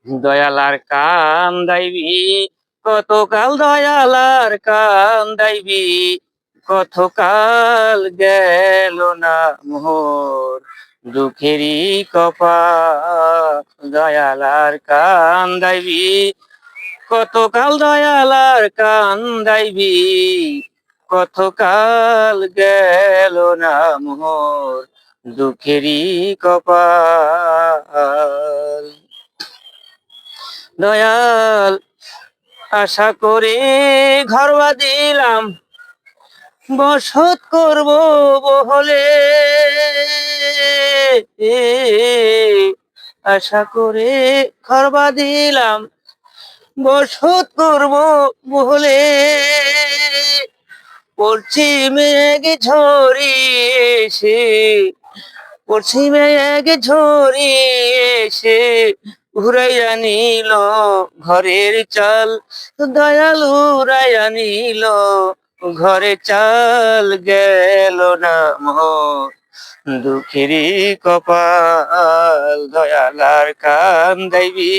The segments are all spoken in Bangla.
দয়ালার কান্দাইবি কতকাল, দয়ালার কান্দাইবি কতকাল, গেল না মোর দুঃখেরই কপাল। দয়ালার কান্দাইবি কতকাল, দয়ালার কান্দাইবি কতকাল, গেল না মোর দুঃখেরই কপাল। দয়াল আশা করে ঘর বাঁধিলাম, বসত করব বহলে। আশা করে ঘর বাঁধিলাম, বসত করব বহলে। পশ্চিমে এক ঝড়ি এসে, পশ্চিমে এক ঝড়ি এসে উড়াইয়া নিল ঘরের চাল। দয়াল উড়াইয়া নিল ঘরে চাল, গেল না মোর দুঃখেরই কপাল। দয়ালার কান্দাইবি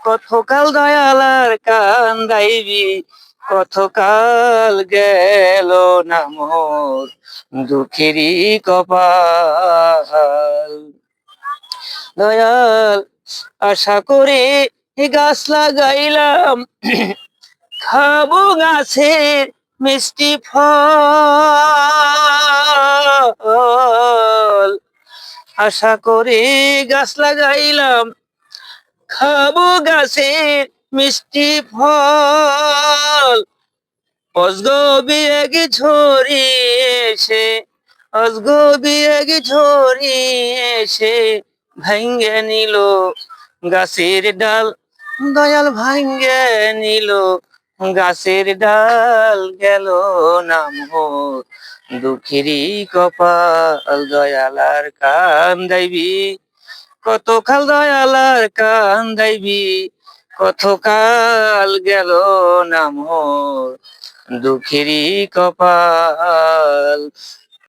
কতকাল, দয়ালার কান্দাইবি কতকাল, গেল না মোর দুঃখেরই কপাল। দয়াল আশা করে গাছ লাগাইলাম, খাবো গাছের মিষ্টি ফল। আশা করে গাছ লাগাইলাম, খাবো গাছের মিষ্টি ফল। অজগবি এক ঝড়ি এসে, অজগবি এক ঝড়ি এসে ভাঙ্গে নিল গাছের ডাল। দয়াল ভাঙ্গে নিল গাছের ডাল, গেল না মোর দুঃখেরই কপাল। দয়ালার কান্দাইবি কতকাল, দয়ালার কান্দাইবি কতকাল, গেল না মোর দুঃখেরই কপাল।